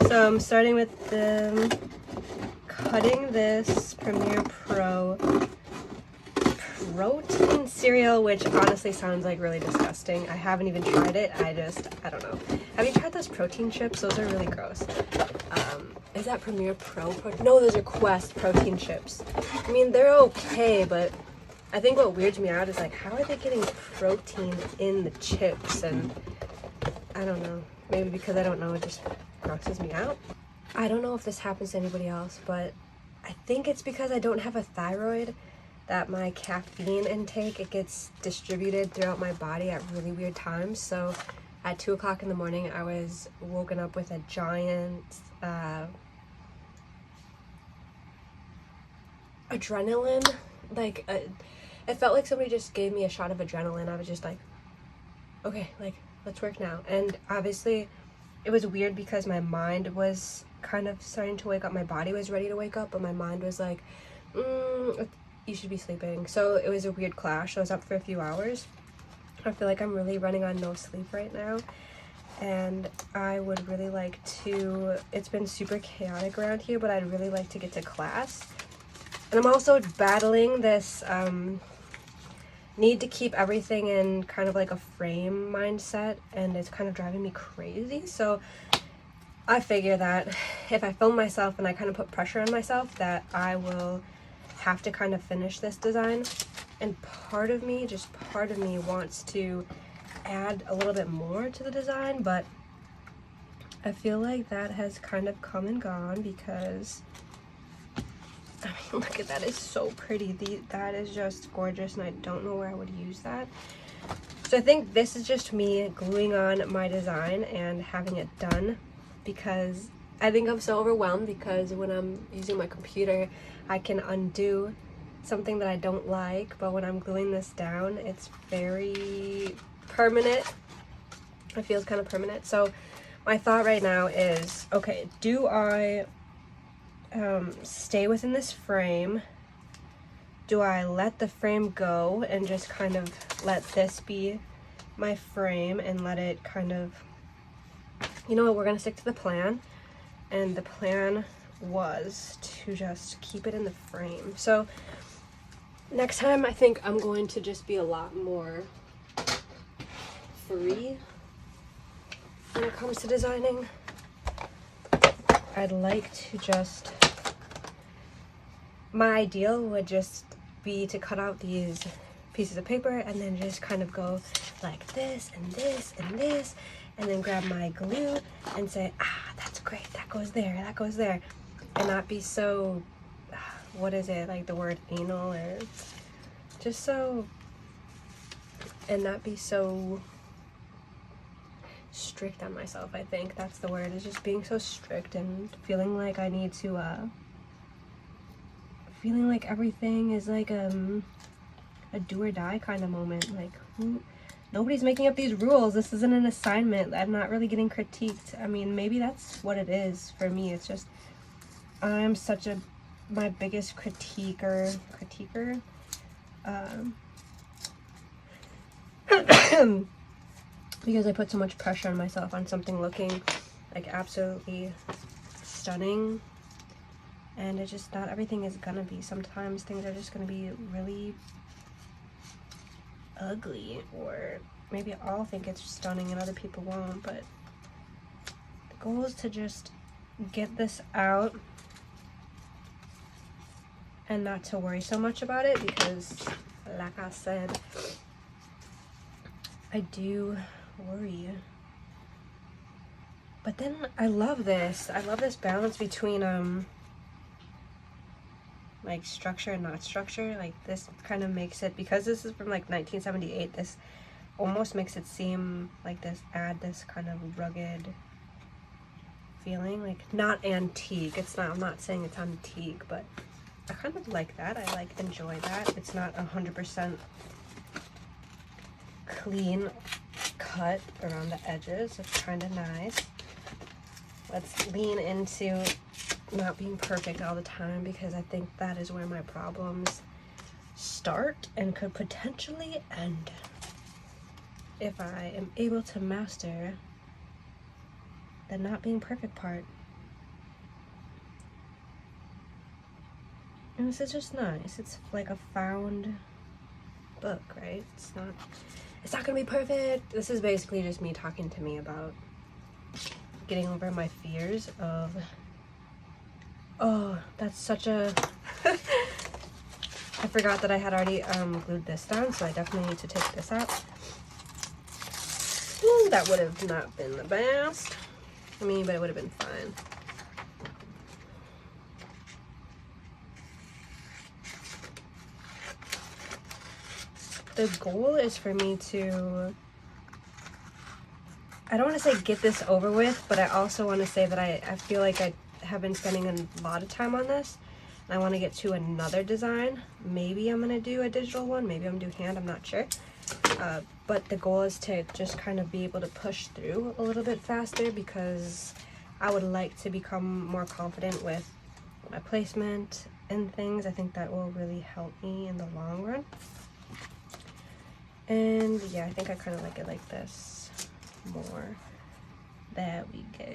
So I'm starting with cutting this Premiere Pro protein cereal, which honestly sounds like really disgusting. I haven't even tried it. I don't know. Have you tried those protein chips? Those are really gross. Is that Premiere Pro? No, those are Quest protein chips. I mean, they're okay, but I think what weirds me out is like, how are they getting protein in the chips? And I don't know. Maybe because I don't know, it just grosses me out. I don't know if this happens to anybody else, but I think it's because I don't have a thyroid that my caffeine intake, it gets distributed throughout my body at really weird times. So at 2 o'clock in the morning, I was woken up with a giant adrenaline. It felt like somebody just gave me a shot of adrenaline. I was just like, okay, like, let's work now. And obviously it was weird because my mind was kind of starting to wake up. My body was ready to wake up, but my mind was like, you should be sleeping. So it was a weird clash. I was up for a few hours. I feel like I'm really running on no sleep right now, and I would really like to, it's been super chaotic around here, but I'd really like to get to class. And I'm also battling this need to keep everything in kind of like a frame mindset, and it's kind of driving me crazy. So I figure that if I film myself and I kind of put pressure on myself, that I will have to kind of finish this design. And part of me wants to add a little bit more to the design, but I feel like that has kind of come and gone because, I mean, look at that, it's so pretty. That is just gorgeous, and I don't know where I would use that. So I think this is just me gluing on my design and having it done, because I think I'm so overwhelmed because when I'm using my computer, I can undo something that I don't like, but when I'm gluing this down, it's very permanent. It feels kind of permanent. So my thought right now is, okay, do I stay within this frame? Do I let the frame go and just kind of let this be my frame and let it kind of, you know what, we're gonna stick to the plan. And the plan was to just keep it in the frame. So next time I think I'm going to just be a lot more free when it comes to designing. I'd like to just, my ideal would just be to cut out these pieces of paper and then just kind of go like this and this and this, and then grab my glue and say, that's great, that goes there, that goes there, and not be so, what is it, like the word anal, or just so, and not be so strict on myself. I think that's the word, is just being so strict and feeling like I need to, feeling like everything is like a do or die kind of moment. Like, nobody's making up these rules. This isn't an assignment. I'm not really getting critiqued. I mean, maybe that's what it is for me. It's just, I'm such my biggest critiquer, because I put so much pressure on myself on something looking like absolutely stunning, and it's just not everything is gonna be. Sometimes things are just gonna be really ugly, or maybe I'll think it's stunning and other people won't. But the goal is to just get this out and not to worry so much about it, because like I said, I do worry. But then I love this balance between like structure and not structure. Like, this kind of makes it, because this is from like 1978, this almost makes it seem like add this kind of rugged feeling, like not antique. It's not, I'm not saying it's antique, but I kind of like that. I enjoy that. It's not 100% clean cut around the edges. It's kind of nice. Let's lean into not being perfect all the time, because I think that is where my problems start and could potentially end if I am able to master the not being perfect part. And this is just nice. It's like a found book, right? It's not gonna be perfect. This is basically just me talking to me about getting over my fears of, oh, that's such a I forgot that I had already glued this down, so I definitely need to take this out. Ooh, that would have not been the best. I mean, but it would have been fine. The goal is for me to, I don't want to say get this over with, but I also want to say that I feel like I have been spending a lot of time on this, and I want to get to another design. Maybe I'm going to do a digital one, maybe I'm going to do hand, I'm not sure. But the goal is to just kind of be able to push through a little bit faster, because I would like to become more confident with my placement and things. I think that will really help me in the long run. And yeah, I think I kind of like it like this more. There we go.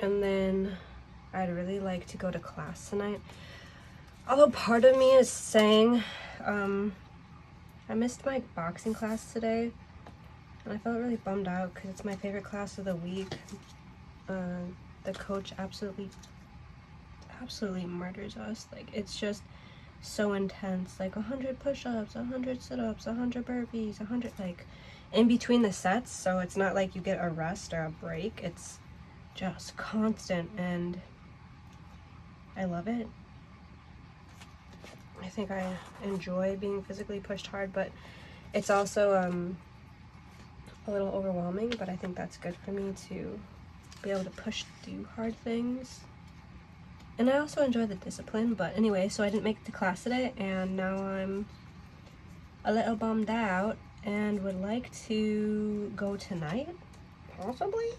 And then I'd really like to go to class tonight. Although part of me is saying, I missed my boxing class today, and I felt really bummed out because it's my favorite class of the week. The coach absolutely murders us. Like, it's just so intense. Like 100 push-ups, 100 sit-ups, 100 burpees, 100, like, in between the sets. So it's not like you get a rest or a break. It's just constant, and I love it. I think I enjoy being physically pushed hard, but it's also a little overwhelming, but I think that's good for me to be able to push through hard things. And I also enjoy the discipline. But anyway, so I didn't make it to class today, and now I'm a little bummed out and would like to go tonight, possibly.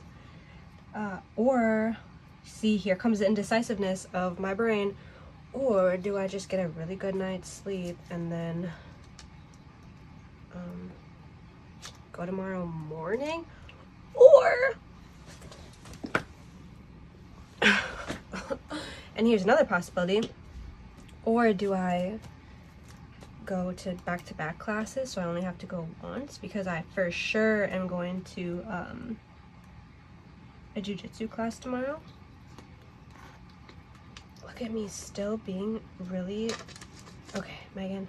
Or, see, here comes the indecisiveness of my brain. Or do I just get a really good night's sleep and then go tomorrow morning? Or and here's another possibility. Or do I go to back-to-back classes, so I only have to go once, because I for sure am going to a jiu-jitsu class tomorrow. Look at me still being really... Okay, Megan,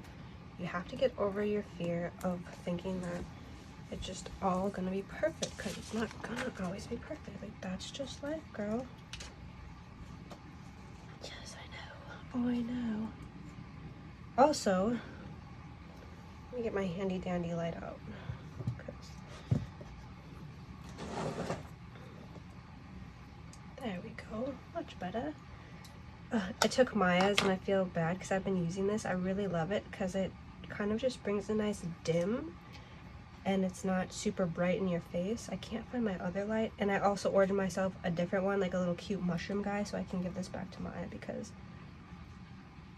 you have to get over your fear of thinking that it's just all gonna be perfect, because it's not gonna always be perfect. Like, that's just life, girl. Yes, I know. Oh, I know. Also, let me get my handy dandy light out. There we go. Much better. I took Maya's, and I feel bad because I've been using this. I really love it because it kind of just brings a nice dim, and it's not super bright in your face. I can't find my other light, and I also ordered myself a different one, like a little cute mushroom guy, so I can give this back to Maya because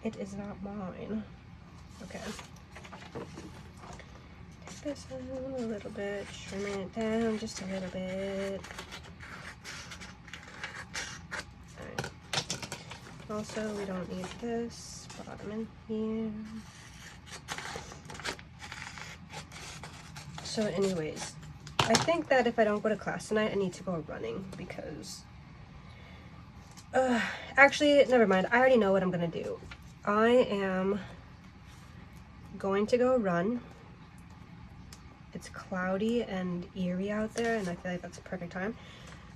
it is not mine. Okay. Take this out a little bit, trim it down just a little bit. Also, we don't need this bottom in here. So anyways, I think that if I don't go to class tonight, I need to go running because... actually, never mind. I already know what I'm going to do. I am going to go run. It's cloudy and eerie out there, and I feel like that's a perfect time.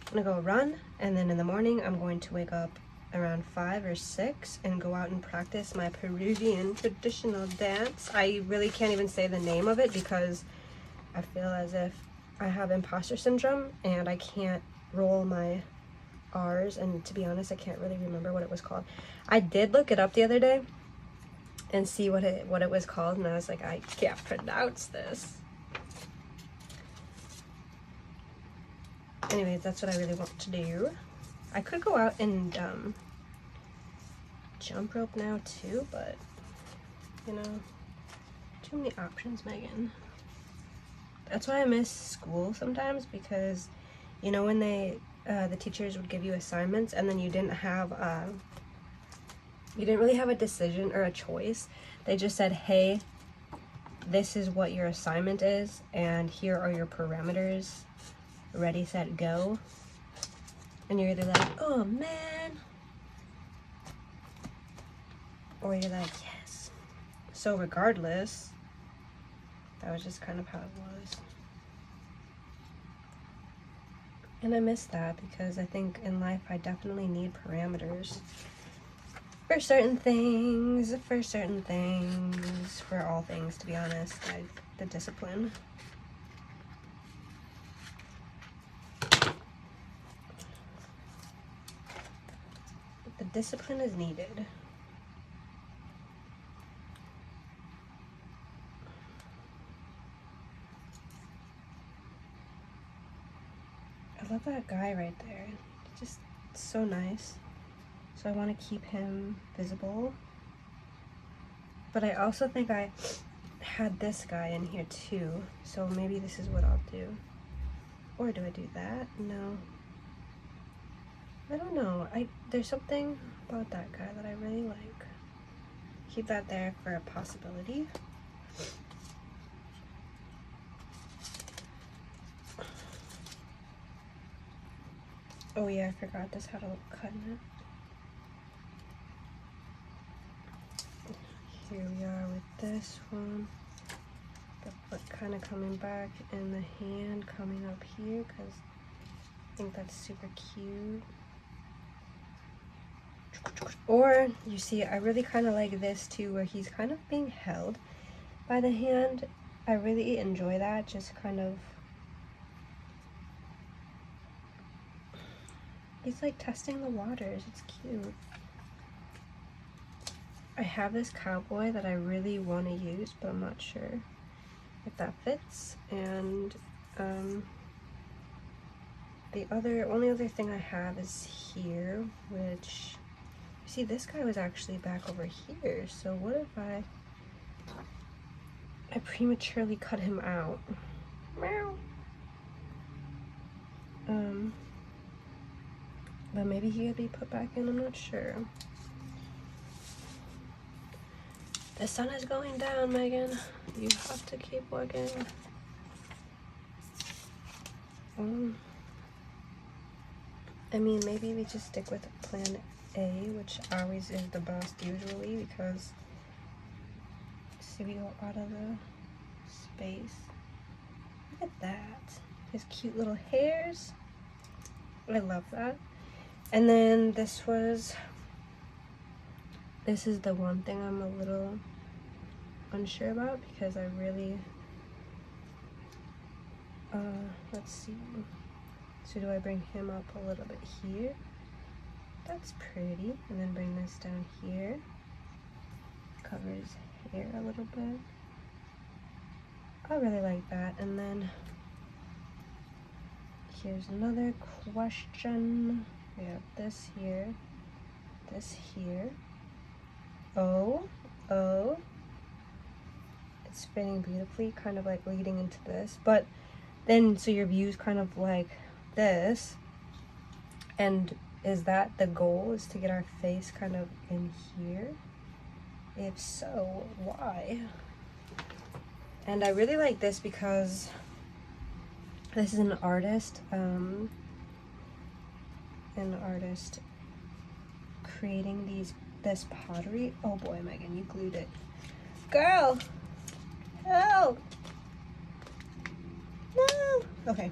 I'm going to go run, and then in the morning, I'm going to wake up around 5 or 6 and go out and practice my Peruvian traditional dance. I really can't even say the name of it because I feel as if I have imposter syndrome and I can't roll my R's, and to be honest, I can't really remember what it was called. I did look it up the other day and see what it was called, and I was like, I can't pronounce this. Anyways, that's what I really want to do. I could go out and jump rope now too, but you know, too many options, Megan. That's why I miss school sometimes, because you know when they the teachers would give you assignments, and then you didn't really have a decision or a choice. They just said, hey, this is what your assignment is, and here are your parameters. Ready, set, go. And you're either like, oh man, or you're like, yes. So regardless, that was just kind of how it was. And I miss that because I think in life I definitely need parameters for certain things, for all things, to be honest, like the discipline. The discipline is needed. I love that guy right there. Just so nice. So I want to keep him visible. But I also think I had this guy in here too. So maybe this is what I'll do. Or do I do that? No. I don't know. There's something about that guy that I really like. Keep that there for a possibility. Oh yeah, I forgot this had a little cut in it. Here we are with this one. The foot kind of coming back and the hand coming up here because I think that's super cute. Or, you see, I really kind of like this too, where he's kind of being held by the hand. I really enjoy that, just kind of, he's like testing the waters. It's cute. I have this cowboy that I really want to use, but I'm not sure if that fits. And the only other thing I have is here, which, see, this guy was actually back over here. So what if I prematurely cut him out? Meow. But maybe he could be put back in, I'm not sure. The sun is going down, Megan. You have to keep working. I mean, maybe we just stick with plan A, which always is the best usually, because see, we go out of the space. Look at that. His cute little hairs. I love that. And then this is the one thing I'm a little unsure about, because I really, let's see. So do I bring him up a little bit here? That's pretty. And then bring this down here. Cover his hair a little bit. I really like that. And then here's another question. We have this here. This here. Oh. It's fitting beautifully, kind of like leading into this. But then, so your view's kind of like this. And is that the goal, is to get our face kind of in here? If so, why? And I really like this because this is an artist creating this pottery. Oh boy, Megan, you glued it. Girl, help! No. Okay.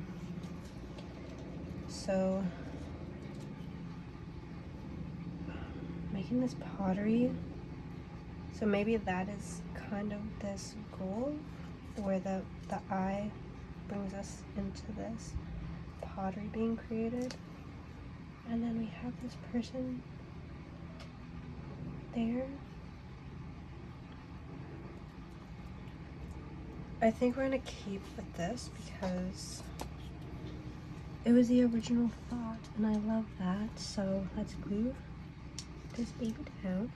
So making this pottery. So maybe that is kind of this goal, where the eye brings us into this pottery being created. And then we have this person there. I think we're gonna keep with this because it was the original thought and I love that. So let's glue this baby down.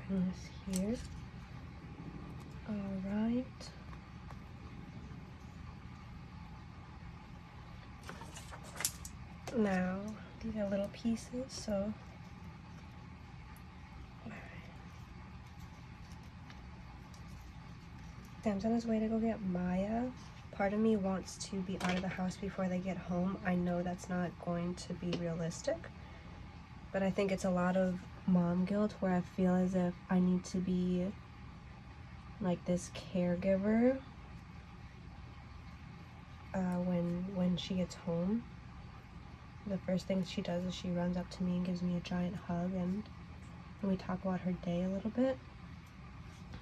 Bring this here. All right. Now, these are little pieces, so. Sam's on his way to go get Maya. Part of me wants to be out of the house before they get home. I know that's not going to be realistic, but I think it's a lot of mom guilt where I feel as if I need to be like this caregiver when she gets home. The first thing she does is she runs up to me and gives me a giant hug, and we talk about her day a little bit.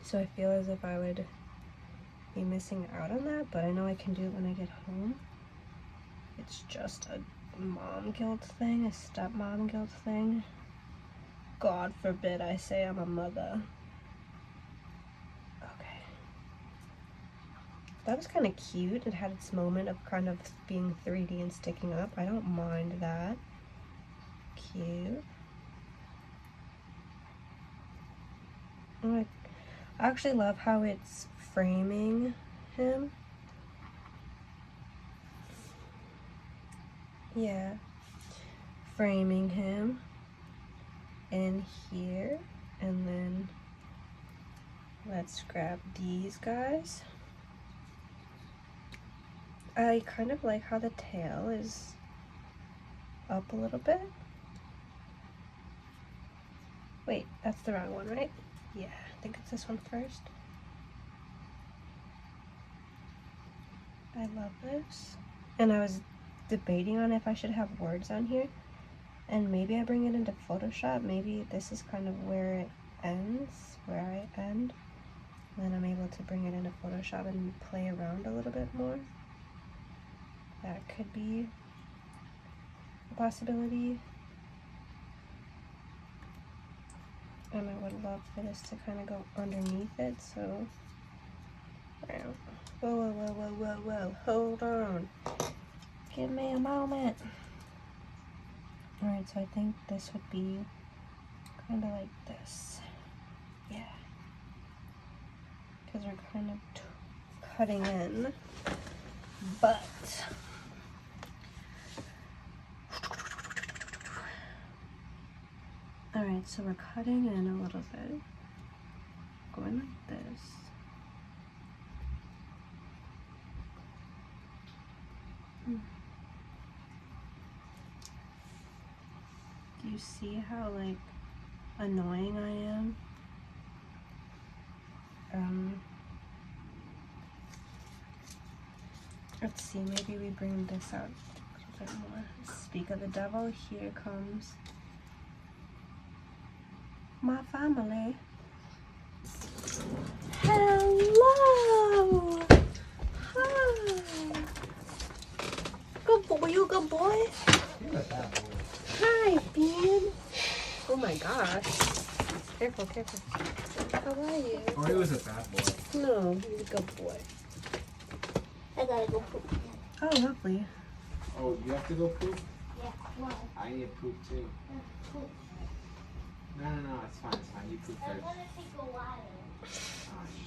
So I feel as if I would be missing out on that, but I know I can do it when I get home. It's just a mom guilt thing, a stepmom guilt thing. God forbid I say I'm a mother. Okay. That was kind of cute. It had its moment of kind of being 3D and sticking up. I don't mind that. Cute. I actually love how it's framing him. Yeah. Framing him in here. And then let's grab these guys. I kind of like how the tail is up a little bit. Wait, that's the wrong one, right? Yeah, I think it's this one first. I love this. And I was debating on if I should have words on here. And maybe I bring it into Photoshop. Maybe this is kind of where it ends, where I end. And then I'm able to bring it into Photoshop and play around a little bit more. That could be a possibility. And I would love for this to kind of go underneath it, so. Whoa, whoa, whoa, whoa, whoa, whoa. Hold on. Give me a moment. Alright, so I think this would be kind of like this. Yeah. Because we're kind of cutting in. But. Alright, so we're cutting in a little bit. Going like this. Do you see how like annoying I am? Let's see, maybe we bring this out a little bit more. Speak of the devil, here comes my family. Hello! Hi! Good boy, you a good boy? You're a bad boy. Hi, Bean. Oh my gosh. Careful, careful. How are you? Or he was a bad boy. No, he's a good boy. I gotta go poop. Oh, lovely. Oh, you have to go poop? Yeah, why? I need to poop too. Poop. No, it's fine, You poop It's first. gonna take a while. Oh,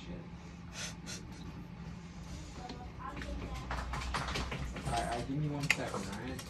shit. I'll take that. Alright, give me 1 second, alright?